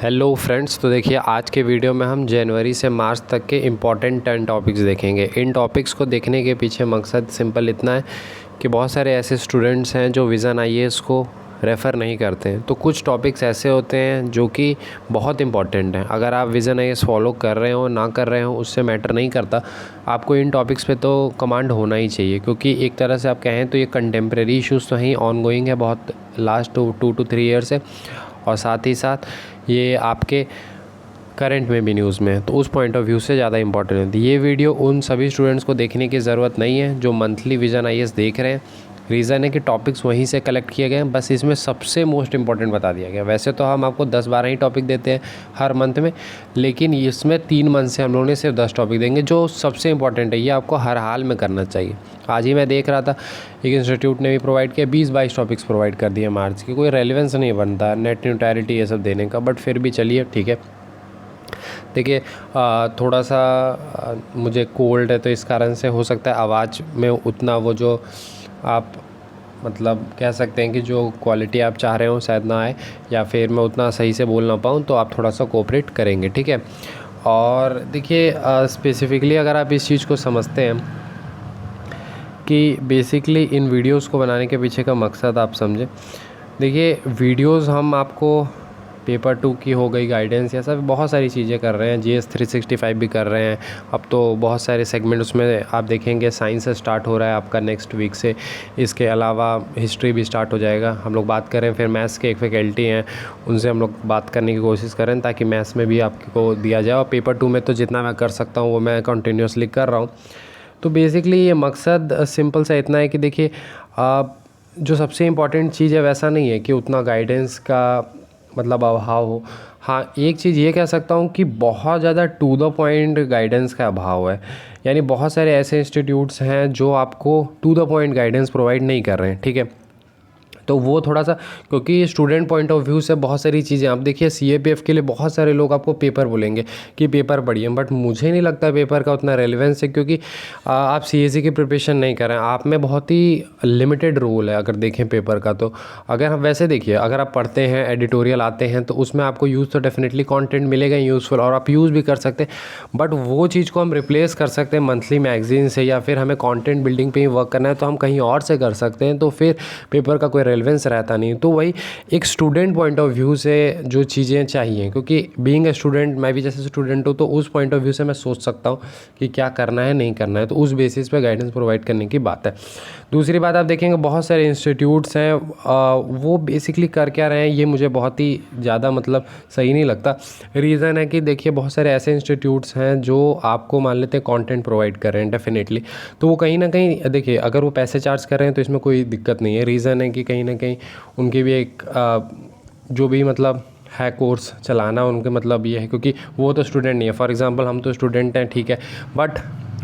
Hello friends, तो देखिए आज के वीडियो में हम जनवरी से मार्च तक के इम्पॉर्टेंट 10 टॉपिक्स देखेंगे। इन टॉपिक्स को देखने के पीछे मकसद सिंपल इतना है कि बहुत सारे ऐसे स्टूडेंट्स हैं जो विज़न आईएएस को रेफ़र नहीं करते हैं। तो कुछ टॉपिक्स ऐसे होते हैं जो कि बहुत इंपॉर्टेंट हैं। अगर आप विज़न आईएएस फॉलो कर रहे हो ना कर रहे हो उससे मैटर नहीं करता, आपको इन टॉपिक्स पे तो कमांड होना ही चाहिए, क्योंकि एक तरह से आप कहें तो ये कंटेम्प्रेरी इश्यूज़ तो ही ऑन गोइंग है बहुत लास्ट 2 to 3 ईयर से, और साथ ही साथ ये आपके करंट में भी न्यूज़ में है, तो उस पॉइंट ऑफ व्यू से ज़्यादा इंपॉर्टेंट है। ये वीडियो उन सभी स्टूडेंट्स को देखने की ज़रूरत नहीं है जो मंथली विज़न आईएएस देख रहे हैं। रीज़न है कि टॉपिक्स वहीं से कलेक्ट किए गए हैं, बस इसमें सबसे मोस्ट इंपॉर्टेंट बता दिया गया। वैसे तो हम आपको 10-12 ही टॉपिक देते हैं हर मंथ में, लेकिन इसमें 3 मंथ से हम लोगों ने सिर्फ 10 टॉपिक देंगे जो सबसे इंपॉर्टेंट है। ये आपको हर हाल में करना चाहिए। आज ही मैं देख रहा था एक इंस्टीट्यूट ने भी प्रोवाइड किया 20-22 टॉपिक्स प्रोवाइड कर दिए मार्च की। कोई रेलिवेंस नहीं बनता नेट न्यूट्रलिटी ये सब देने का, बट फिर भी चलिए ठीक है। देखिए थोड़ा सा मुझे कोल्ड है, तो इस कारण से हो सकता है आवाज़ में उतना वो जो आप मतलब कह सकते हैं कि जो क्वालिटी आप चाह रहे हो शायद ना आए, या फिर मैं उतना सही से बोल ना पाऊँ, तो आप थोड़ा सा कोऑपरेट करेंगे, ठीक है। और देखिए स्पेसिफ़िकली अगर आप इस चीज़ को समझते हैं कि बेसिकली इन वीडियोस को बनाने के पीछे का मकसद आप समझें। देखिए वीडियोस हम आपको पेपर 2 की हो गई गाइडेंस, या सब बहुत सारी चीज़ें कर रहे हैं, GS 365 भी कर रहे हैं। अब तो बहुत सारे सेगमेंट उसमें आप देखेंगे साइंस से स्टार्ट हो रहा है आपका नेक्स्ट वीक से। इसके अलावा हिस्ट्री भी स्टार्ट हो जाएगा। हम लोग बात करें, फिर मैथ्स के एक फैकल्टी हैं उनसे हम लोग बात करने की कोशिश करें ताकि मैथ्स में भी आपको दिया जाए। और पेपर 2 में तो जितना मैं कर सकता हूँ वो मैं कंटिन्यूसली कर रहा हूँ। तो बेसिकली ये मकसद सिंपल सा इतना है कि देखिए जो सबसे इम्पॉर्टेंट चीज़ है वैसा नहीं है कि उतना गाइडेंस का मतलब अभाव हो। हाँ, एक चीज़ ये कह सकता हूँ कि बहुत ज़्यादा टू द पॉइंट गाइडेंस का अभाव है। यानी बहुत सारे ऐसे इंस्टीट्यूट्स हैं जो आपको to the point guidance provide नहीं कर रहे हैं, ठीक है। तो वो थोड़ा सा, क्योंकि स्टूडेंट पॉइंट ऑफ व्यू से बहुत सारी चीज़ें आप देखिए, CAPF के लिए बहुत सारे लोग आपको पेपर बोलेंगे कि पेपर पढ़िए, बट मुझे नहीं लगता पेपर का उतना रेलेवेंस है, क्योंकि आप CAC की प्रिपरेशन नहीं कर रहे हैं। आप में बहुत ही लिमिटेड रोल है अगर देखें पेपर का। तो अगर हम वैसे देखिए, अगर आप पढ़ते हैं, एडिटोरियल आते हैं, तो उसमें आपको यूज़ तो डेफिनेटली कॉन्टेंट मिलेगा यूज़फुल, और आप यूज़ भी कर सकते हैं। बट वो चीज़ को हम रिप्लेस कर सकते हैं मंथली मैगजीन से, या फिर हमें कॉन्टेंट बिल्डिंग पर ही वर्क करना है तो हम कहीं और से कर सकते हैं। तो फिर पेपर का कोई रेलेवेंस रहता नहीं। तो वही एक स्टूडेंट पॉइंट ऑफ व्यू से जो चीज़ें चाहिए, क्योंकि बीइंग ए स्टूडेंट मैं भी जैसे स्टूडेंट हूँ, तो उस पॉइंट ऑफ व्यू से मैं सोच सकता हूँ कि क्या करना है नहीं करना है, तो उस बेसिस पे गाइडेंस प्रोवाइड करने की बात है। दूसरी बात, आप देखेंगे बहुत सारे इंस्टीट्यूट्स हैं वो बेसिकली कर क्या रहे हैं, ये मुझे बहुत ही ज़्यादा मतलब सही नहीं लगता। रीज़न है कि देखिए बहुत सारे ऐसे इंस्टीट्यूट्स हैं जो आपको मान लेते हैं कंटेंट प्रोवाइड कर रहे हैं डेफिनेटली, तो वो कहीं ना कहीं देखिए अगर वो पैसे चार्ज कर रहे हैं तो इसमें कोई दिक्कत नहीं है। रीज़न है कि कहीं ना कहीं उनकी भी एक जो भी मतलब है कोर्स चलाना, उनके मतलब ये है, क्योंकि वो तो स्टूडेंट नहीं है। फॉर एग्जांपल हम तो स्टूडेंट हैं, ठीक है, बट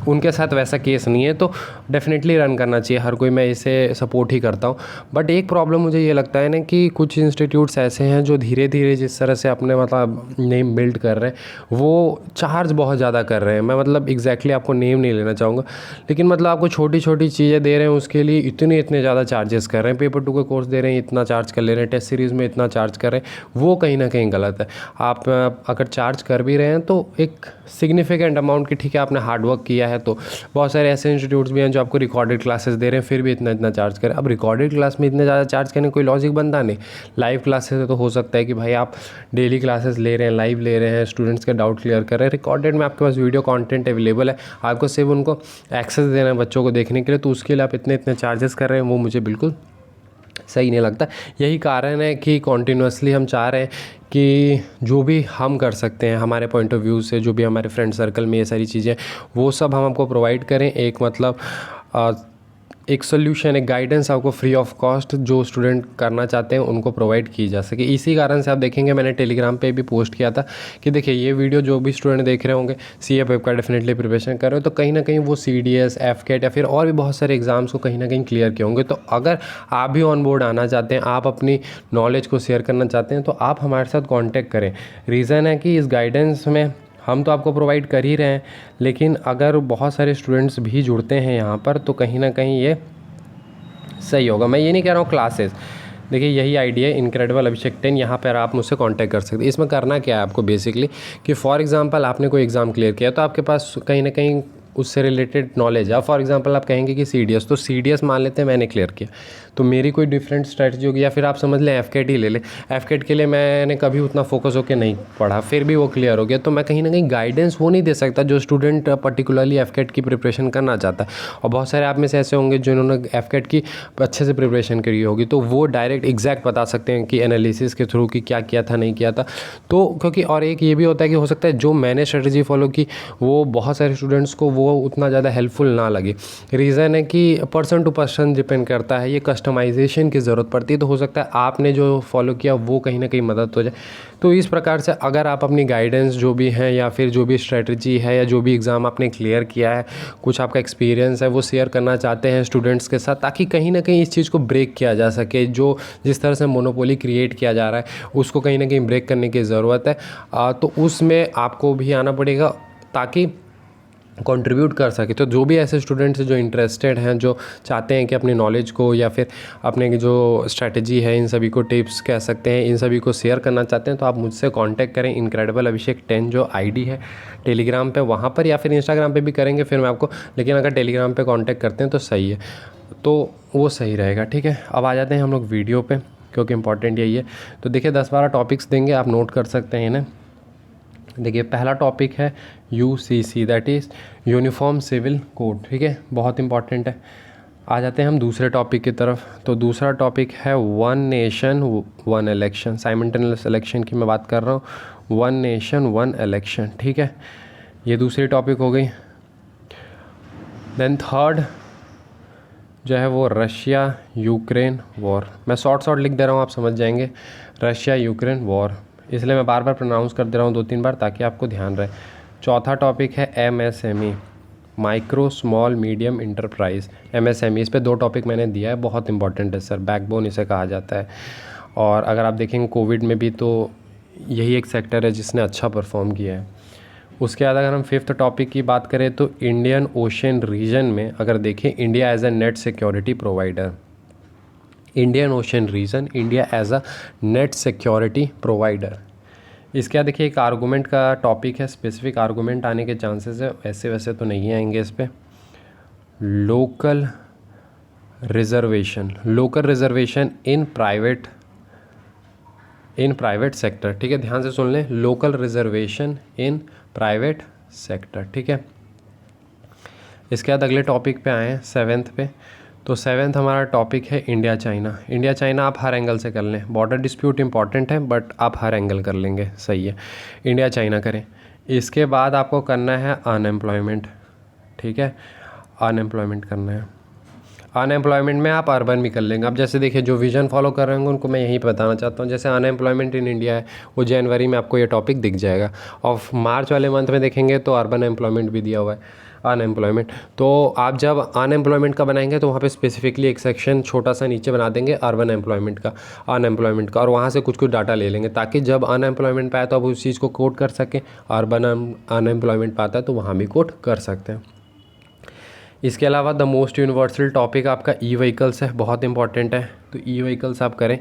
उनके साथ वैसा केस नहीं है, तो डेफिनेटली रन करना चाहिए हर कोई, मैं इसे सपोर्ट ही करता हूँ। बट एक प्रॉब्लम मुझे ये लगता है ना कि कुछ इंस्टीट्यूट्स ऐसे हैं जो धीरे धीरे जिस तरह से अपने मतलब नेम बिल्ड कर रहे हैं वो चार्ज बहुत ज़्यादा कर रहे हैं। मैं मतलब एग्जैक्टली आपको नेम नहीं लेना चाहूँगा, लेकिन मतलब आपको छोटी छोटी चीज़ें दे रहे हैं उसके लिए इतने ज़्यादा चार्जेस कर रहे हैं। पेपर 2 के कोर्स दे रहे हैं इतना चार्ज कर ले रहे हैं, टेस्ट सीरीज़ में इतना चार्ज कर रहे हैं, वो कहीं ना कहीं गलत है। आप अगर चार्ज कर भी रहे हैं तो एक सिग्निफिकेंट अमाउंट की, ठीक है, आपने हार्डवर्क किया है। तो बहुत सारे ऐसे इंस्टीट्यूट्स भी हैं जो आपको रिकॉर्डेड क्लासेस दे रहे हैं फिर भी इतना चार्ज करें। अब रिकॉर्डेड क्लास में इतने ज़्यादा चार्ज करने कोई लॉजिक बनता नहीं। लाइव क्लासेस तो हो सकता है कि भाई आप डेली क्लासेस ले रहे हैं, लाइव ले रहे हैं, स्टूडेंट्स के डाउट क्लियर कर रहे हैं। रिकॉर्डेड में आपके पास वीडियो कंटेंट अवेलेबल है, आपको सिर्फ उनको एक्सेस देना है बच्चों को देखने के लिए, तो उसके लिए आप इतने चार्जेस कर रहे हैं, वो मुझे बिल्कुल सही नहीं लगता। यही कारण है कि कॉन्टीन्यूसली हम चाह रहे हैं कि जो भी हम कर सकते हैं हमारे पॉइंट ऑफ व्यू से, जो भी हमारे फ्रेंड सर्कल में ये सारी चीज़ें वो सब हम आपको प्रोवाइड करें। एक मतलब एक सोल्यूशन, एक गाइडेंस आपको फ्री ऑफ कॉस्ट जो स्टूडेंट करना चाहते हैं उनको प्रोवाइड की जा सके। इसी कारण से आप देखेंगे मैंने टेलीग्राम पे भी पोस्ट किया था कि देखिए ये वीडियो जो भी स्टूडेंट देख रहे होंगे CAPF का डेफिनेटली प्रिपरेशन कर रहे हो, तो कहीं ना कहीं वो CDS, FCAT या फिर और भी बहुत सारे एग्जाम्स को कहीं ना कहीं क्लियर किए होंगे। तो अगर आप भी ऑन बोर्ड आना चाहते हैं, आप अपनी नॉलेज को शेयर करना चाहते हैं, तो आप हमारे साथ कॉन्टैक्ट करें। रीज़न है कि इस गाइडेंस में हम तो आपको प्रोवाइड कर ही रहे हैं, लेकिन अगर बहुत सारे स्टूडेंट्स भी जुड़ते हैं यहाँ पर तो कहीं ना कहीं ये सही होगा। मैं ये नहीं कह रहा हूँ क्लासेस, देखिए यही आईडी है इनक्रेडिबल अभिषेक 10, यहाँ पर आप मुझसे कांटेक्ट कर सकते हैं। इसमें करना क्या है आपको बेसिकली कि फॉर एग्जांपल आपने कोई एग्ज़ाम क्लियर किया तो आपके पास कहीं ना कहीं उससे रिलेटेड नॉलेज है। फॉर एग्जांपल आप कहेंगे कि CDS, तो CDS मान लेते हैं मैंने क्लियर किया, तो मेरी कोई डिफरेंट स्ट्रेटजी होगी। या फिर आप समझ लें FCAT ही ले लें, FCAT के लिए मैंने कभी उतना फोकस होकर नहीं पढ़ा, फिर भी वो क्लियर हो गया, तो मैं कहीं ना कहीं गाइडेंस वो नहीं दे सकता जो स्टूडेंट पर्टिकुलरली FCAT की प्रिपरेशन करना चाहता है। और बहुत सारे आप में से ऐसे होंगे जिन्होंने FCAT की अच्छे से प्रिपरेशन करी होगी, तो वो डायरेक्ट एग्जैक्ट बता सकते हैं कि एनालिसिस के थ्रू कि क्या किया था नहीं किया था। तो क्योंकि और एक ये भी होता है कि हो सकता है जो मैंने स्ट्रेटजी फॉलो की वो बहुत सारे स्टूडेंट्स को वो उतना ज़्यादा हेल्पफुल ना लगे। रीज़न है कि पर्सन टू पर्सन डिपेंड करता है, ये कस्टमाइजेशन की ज़रूरत पड़ती है। तो हो सकता है आपने जो फॉलो किया वो कहीं ना कहीं मदद हो जाए। तो इस प्रकार से अगर आप अपनी गाइडेंस जो भी है या फिर जो भी स्ट्रेटजी है या जो भी एग्ज़ाम आपने क्लियर किया है, कुछ आपका एक्सपीरियंस है, वो शेयर करना चाहते हैं स्टूडेंट्स के साथ, ताकि कहीं ना कहीं इस चीज़ को ब्रेक किया जा सके। जो जिस तरह से मोनोपोली क्रिएट किया जा रहा है उसको कहीं ना कहीं ब्रेक करने की ज़रूरत है। तो उसमें आपको भी आना पड़ेगा ताकि कंट्रीब्यूट कर सके। तो जो भी ऐसे स्टूडेंट्स जो इंटरेस्टेड हैं, जो चाहते हैं कि अपनी नॉलेज को या फिर अपने जो स्ट्रैटेजी है, इन सभी को टिप्स कह सकते हैं, इन सभी को शेयर करना चाहते हैं, तो आप मुझसे कांटेक्ट करें। इनक्रेडिबल अभिषेक 10 जो आईडी है टेलीग्राम पे, वहाँ पर या फिर इंस्टाग्राम पे भी करेंगे फिर मैं आपको, लेकिन अगर टेलीग्राम पे कांटेक्ट करते हैं तो सही है, तो वो सही रहेगा। ठीक है, अब आ जाते हैं हम लोग वीडियो पे, क्योंकि इंपॉर्टेंट यही है। तो देखिए 10-12 टॉपिक्स देंगे, आप नोट कर सकते हैं इन्हें। देखिए पहला टॉपिक है UCC, that is uniform civil code. ठीक है, बहुत इंपॉर्टेंट है। आ जाते हैं हम दूसरे टॉपिक की तरफ। तो दूसरा टॉपिक है 1 नेशन 1 इलेक्शन, साइमल्टेनियस इलेक्शन की मैं बात कर रहा हूँ। 1 नेशन 1 इलेक्शन, ठीक है, ये दूसरी टॉपिक हो गई। देन थर्ड जो है वो रशिया यूक्रेन वॉर। मैं शॉर्ट लिख दे रहा हूँ, आप समझ जाएंगे। रशिया यूक्रेन वॉर, इसलिए मैं बार बार प्रोनाउंस कर दे रहा हूँ 2-3 बार ताकि आपको ध्यान रहे। चौथा टॉपिक है MSME, micro small medium enterprise, MSME। इस पे 2 टॉपिक मैंने दिया है, बहुत इंपॉर्टेंट है सर, बैकबोन इसे कहा जाता है। और अगर आप देखेंगे कोविड में भी तो यही एक सेक्टर है जिसने अच्छा परफॉर्म किया है। उसके बाद अगर हम 5th टॉपिक की बात करें तो इंडियन ओशन रीजन में अगर देखें, India as a net security provider, Indian Ocean region, India as a net security provider. इसके बाद देखिए एक आर्गूमेंट का टॉपिक है, स्पेसिफिक आर्गूमेंट आने के चांसेस है, ऐसे वैसे तो नहीं आएंगे इस पर। Local reservation, local reservation in private sector. ठीक है, ध्यान से सुन लें, local reservation in private sector. ठीक है, इसके बाद अगले टॉपिक पे आए हैं 7th पे। तो 7th हमारा टॉपिक है इंडिया चाइना। इंडिया चाइना आप हर एंगल से कर लें, बॉर्डर डिस्प्यूट इंपॉर्टेंट है बट आप हर एंगल कर लेंगे, सही है। इंडिया चाइना करें। इसके बाद आपको करना है अनएम्प्लॉयमेंट। ठीक है, अनएम्प्लॉयमेंट करना है। अनएम्प्लॉयमेंट में आप अर्बन भी कर लेंगे। अब जैसे देखिए जो विजन फॉलो कर रहे होंगे उनको मैं यहीं बताना चाहता हूँ, जैसे अनएम्प्लॉयमेंट इन इंडिया है वो जनवरी में आपको ये टॉपिक दिख जाएगा, और मार्च वाले मंथ में देखेंगे तो अर्बन एम्प्लॉयमेंट भी दिया हुआ है, अनएम्प्लॉयमेंट। तो आप जब अनएम्प्लॉयमेंट का बनाएंगे तो वहाँ पे स्पेसिफिकली एक सेक्शन छोटा सा नीचे बना देंगे अर्बन एम्प्लॉयमेंट का, अनएम्प्लॉयमेंट का, और वहाँ से कुछ डाटा ले लेंगे ताकि जब अनएम्प्लॉयमेंट पाए तो आप उस चीज़ को कोट कर सकें। अर्बन अनएम्प्लॉयमेंट पाता है तो वहाँ भी कोट कर सकते हैं। इसके अलावा द मोस्ट यूनिवर्सल टॉपिक आपका ई-व्हीकल्स है, बहुत इंपॉर्टेंट है, तो ई-व्हीकल्स आप करें।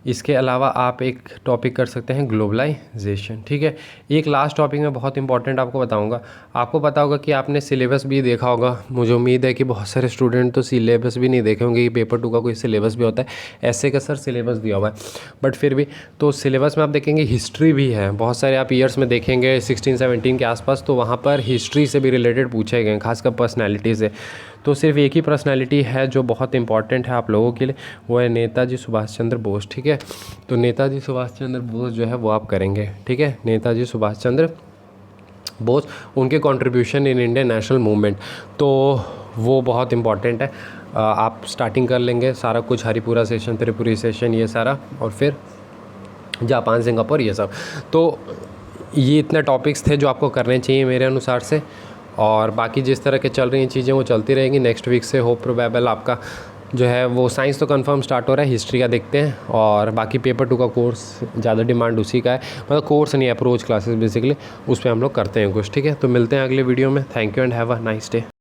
इसके अलावा आप एक टॉपिक कर सकते हैं ग्लोबलाइजेशन। ठीक है, एक लास्ट टॉपिक में बहुत इंपॉर्टेंट आपको बताऊंगा। आपको पता होगा कि आपने सिलेबस भी देखा होगा, मुझे उम्मीद है कि बहुत सारे स्टूडेंट तो सिलेबस भी नहीं देखे होंगे कि पेपर 2 का कोई सिलेबस भी होता है। ऐसे का सर सिलेबस दिया हुआ है, बट फिर भी तो सिलेबस में आप देखेंगे हिस्ट्री भी है, बहुत सारे आप ईयर्स में देखेंगे 16-17 के आसपास, तो वहाँ पर हिस्ट्री से भी रिलेटेड पूछे गए हैं, खासकर पर्सनैलिटी से। तो सिर्फ एक ही पर्सनैलिटी है जो बहुत इंपॉर्टेंट है आप लोगों के लिए, वो है नेताजी सुभाष चंद्र बोस। ठीक है, तो नेताजी सुभाष चंद्र बोस जो है वो आप करेंगे। ठीक है, नेताजी सुभाष चंद्र बोस, उनके contribution in Indian national movement, तो वो बहुत इंपॉर्टेंट है। आप स्टार्टिंग कर लेंगे सारा कुछ, हरिपुरा सेशन, त्रिपुरी सेशन, ये सारा, और फिर जापान, सिंगापुर, ये सब। तो ये इतने टॉपिक्स थे जो आपको करने चाहिए मेरे अनुसार से, और बाकी जिस तरह के चल रही हैं चीज़ें वो चलती रहेंगी। नेक्स्ट वीक से होप प्रोबेबल आपका जो है वो साइंस तो कंफर्म स्टार्ट हो रहा है, हिस्ट्री का देखते हैं, और बाकी पेपर 2 का कोर्स ज़्यादा डिमांड उसी का है, मतलब कोर्स नहीं, अप्रोच क्लासेस बेसिकली, उस पर हम लोग करते हैं कुछ। ठीक है, तो मिलते हैं अगले वीडियो में। Thank you and have a nice day.